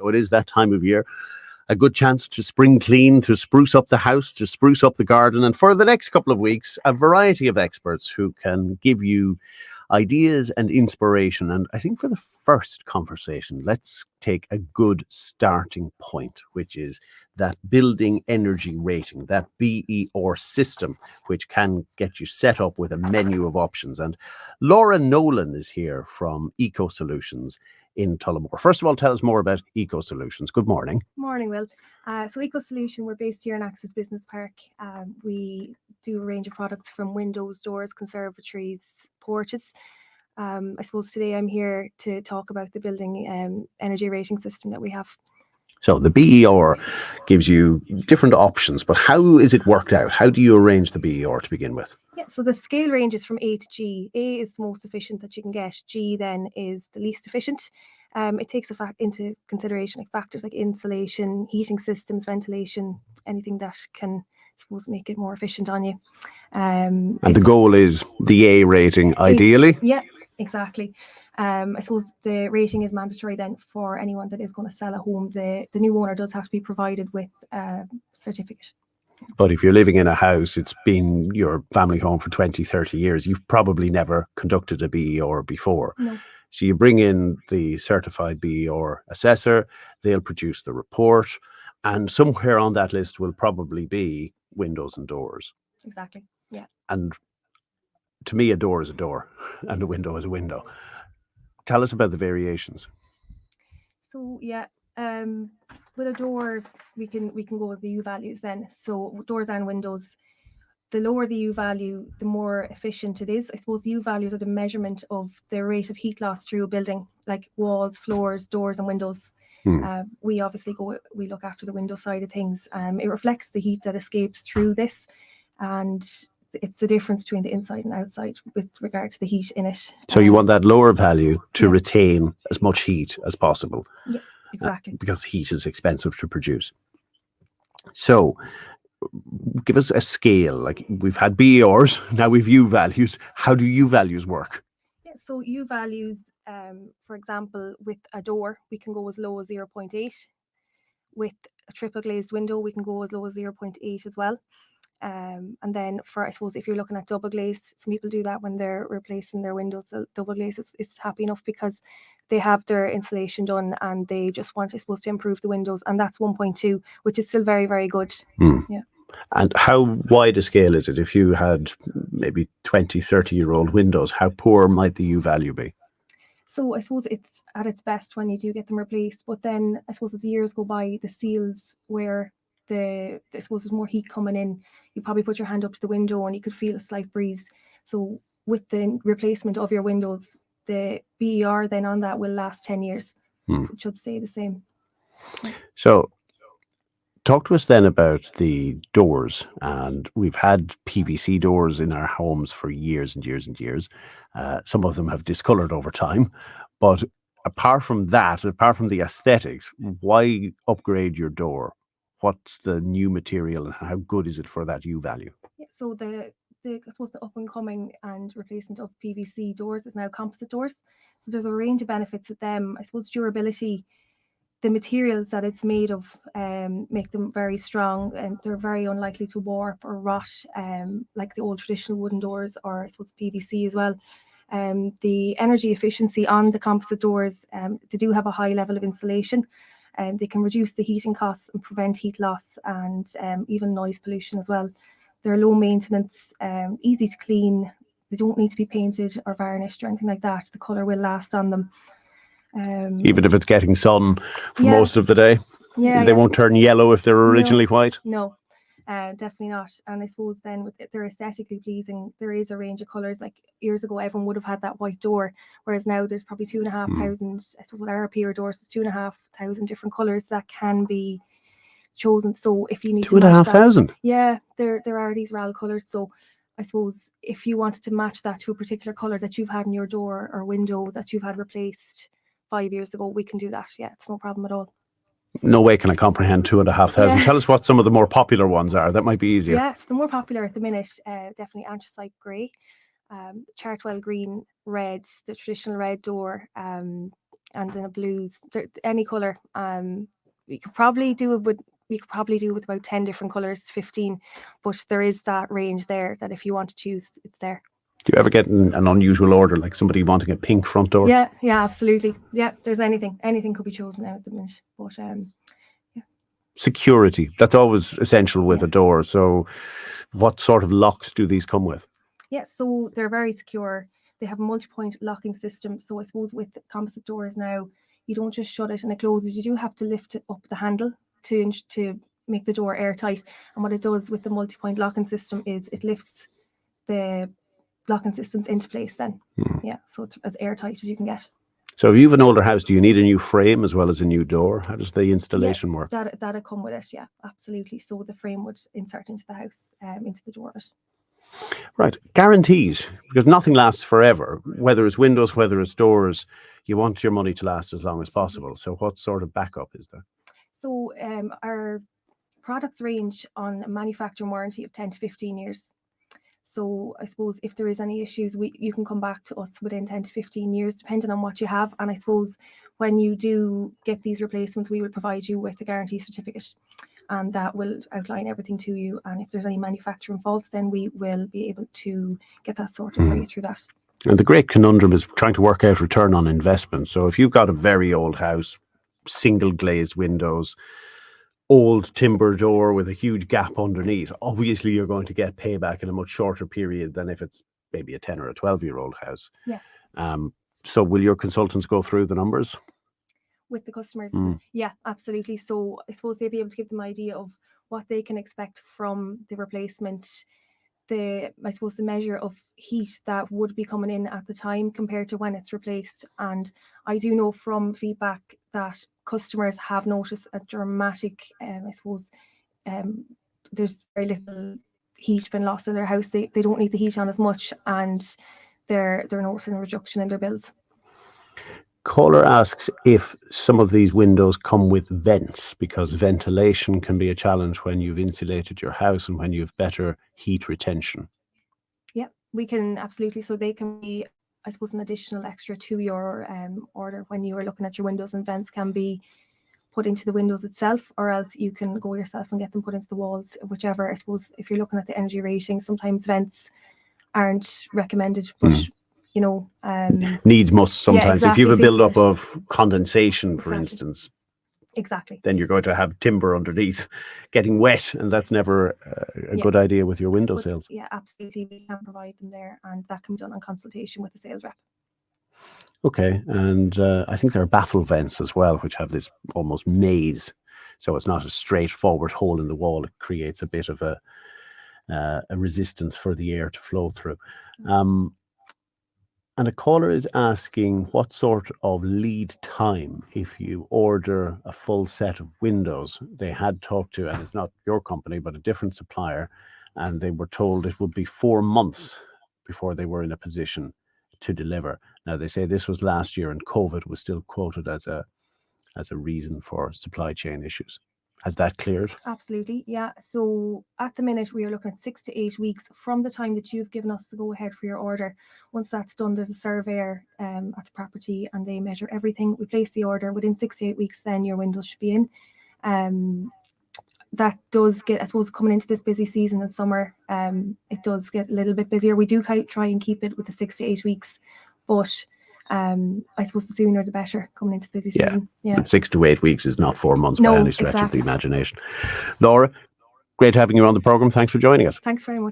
So it is that time of year. A good chance to spring clean, to spruce up the house, to spruce up the garden. And for the next couple of weeks, a variety of experts who can give you ideas and inspiration. And I think for the first conversation, let's take a good starting point, which is that building energy rating, that BER system, which can get you set up with a menu of options. And Laura Nolan is here from Eco Solutions in Tullamore. First of all, tell us more about Eco Solutions. Good morning. Morning, Will. So Eco Solution, we're based here in Access Business Park. We do a range of products from windows, doors, conservatories, porches. I suppose today I'm here to talk about the building energy rating system that we have. So the BER gives you different options, but how is it worked out? How do you arrange the BER to begin with? Yeah, so the scale ranges from A to G. A is the most efficient that you can get. G then is the least efficient. It takes into consideration like factors like insulation, heating systems, ventilation, anything that can, I suppose, make it more efficient on you. And the goal is the A rating, ideally? Yeah, exactly. I suppose the rating is mandatory then for anyone that is going to sell a home. The new owner does have to be provided with a certificate. But if you're living in a house, it's been your family home for 20, 30 years, you've probably never conducted a BER before. No. So you bring in the certified BER assessor, they'll produce the report, and somewhere on that list will probably be windows and doors. Exactly, yeah. And to me, a door is a door and a window is a window. Tell us about the variations. So yeah, with a door, we can go with the U values then. So doors and windows, the lower the U value, the more efficient it is. I suppose the U values are the measurement of the rate of heat loss through a building, like walls, floors, doors and windows. We obviously we look after the window side of things. It reflects the heat that escapes through this, and it's the difference between the inside and outside with regard to the heat in it. So you want that lower value to retain as much heat as possible. Yeah, exactly. Because heat is expensive to produce. So give us a scale. Like we've had BERs, now we've U values. How do U values work? Yeah, so U values, for example, with a door, we can go as low as 0.8. With a triple glazed window, we can go as low as 0.8 as well. And then for, I suppose, if you're looking at double glazed, some people do that when they're replacing their windows. The double glaze is happy enough because they have their insulation done and they just want, I suppose, to improve the windows. And that's 1.2, which is still very, very good. Yeah. And how wide a scale is it? If you had maybe 20, 30-year-old windows, how poor might the U value be? So I suppose it's at its best when you do get them replaced. But then I suppose as years go by, the seals where I suppose there's more heat coming in, you probably put your hand up to the window and you could feel a slight breeze. So with the replacement of your windows, the BER then on that will last 10 years. So it should stay the same. So talk to us then about the doors. And we've had PVC doors in our homes for years and years and years. Some of them have discolored over time. But apart from that, apart from the aesthetics, why upgrade your door? What's the new material and how good is it for that U value? Yeah, so I suppose the up and coming and replacement of PVC doors is now composite doors. So there's a range of benefits with them. I suppose durability, the materials that it's made of make them very strong and they're very unlikely to warp or rot like the old traditional wooden doors, or I suppose PVC as well. The energy efficiency on the composite doors, they do have a high level of insulation. They can reduce the heating costs and prevent heat loss and even noise pollution as well. They're low maintenance, easy to clean. They don't need to be painted or varnished or anything like that. The colour will last on them. Even if it's getting sun for most of the day? They won't turn yellow if they're originally white? No, definitely not. And I suppose then they're aesthetically pleasing. There is a range of colours. Like years ago, everyone would have had that white door, whereas now there's probably 2,500. I suppose with our PR doors, there's 2,500 different colours that can be chosen. So if you need 2,500? Yeah, there are these RAL colours. So I suppose if you wanted to match that to a particular colour that you've had in your door or window that you've had replaced 5 years ago, we can do that. Yeah, it's no problem at all. No way can I comprehend 2,500. Yeah. Tell us what some of the more popular ones are. That might be easier. Yes, the more popular at the minute, definitely anthracite grey, chartwell green, red, the traditional red door, and then a blues, any color. We could probably do it with about 10 different colors, 15, but there is that range there that if you want to choose, it's there. Do you ever get an unusual order, like somebody wanting a pink front door? Yeah, absolutely. Yeah, there's anything could be chosen now at the minute. But security, that's always essential with a door. So what sort of locks do these come with? Yeah, so they're very secure. They have a multi-point locking system. So I suppose with composite doors now, you don't just shut it and it closes. You do have to lift it up the handle to make the door airtight. And what it does with the multi-point locking system is it lifts the locking systems into place then. Yeah, so it's as airtight as you can get. So if you have an older house, do you need a new frame as well as a new door? How does the installation work? That'd come with it, yeah, absolutely. So the frame would insert into the house, into the door. Right. Guarantees, because nothing lasts forever, whether it's windows, whether it's doors. You want your money to last as long as possible. So what sort of backup is there? So our products range on a manufacturing warranty of 10 to 15 years. So I suppose if there is any issues, you can come back to us within 10 to 15 years, depending on what you have. And I suppose when you do get these replacements, we will provide you with a guarantee certificate, and that will outline everything to you. And if there's any manufacturing faults, then we will be able to get that sorted for you through that. And the great conundrum is trying to work out return on investment. So if you've got a very old house, single glazed windows, old timber door with a huge gap underneath, obviously you're going to get payback in a much shorter period than if it's maybe a 10 or a 12-year-old house. Yeah. So will your consultants go through the numbers with the customers? Yeah, absolutely. So I suppose they'll be able to give them an idea of what they can expect from the replacement, the measure of heat that would be coming in at the time compared to when it's replaced. And I do know from feedback that customers have noticed a dramatic, there's very little heat been lost in their house. They don't need the heat on as much, and they're noticing a reduction in their bills. Caller asks if some of these windows come with vents, because ventilation can be a challenge when you've insulated your house and when you've better heat retention. Yeah, we can absolutely. So they can be, I suppose, an additional extra to your order when you are looking at your windows, and vents can be put into the windows itself, or else you can go yourself and get them put into the walls, whichever. I suppose if you're looking at the energy rating, sometimes vents aren't recommended, but you know, needs must sometimes. Yeah, exactly. If you have a build-up of condensation, for instance, then you're going to have timber underneath getting wet, and that's never a good idea with your window sills. Yeah, absolutely. We can provide them there, and that can be done on consultation with the sales rep. Okay, and I think there are baffle vents as well, which have this almost maze, so it's not a straightforward hole in the wall. It creates a bit of a resistance for the air to flow through. And a caller is asking what sort of lead time if you order a full set of windows. They had talked to, and it's not your company, but a different supplier, and they were told it would be 4 months before they were in a position to deliver. Now, they say this was last year and COVID was still quoted as a reason for supply chain issues. Has that cleared? Absolutely, yeah. So at the minute, we are looking at 6 to 8 weeks from the time that you've given us the go-ahead for your order. Once that's done, there's a surveyor at the property, and they measure everything. We place the order. Within 6 to 8 weeks, then your windows should be in. That does get, I suppose, coming into this busy season in summer, it does get a little bit busier. We do try and keep it with the 6 to 8 weeks, but I suppose the sooner the better coming into the busy season. Yeah. But 6 to 8 weeks is not 4 months by any stretch of the imagination. Laura, great having you on the programme. Thanks for joining us. Thanks very much.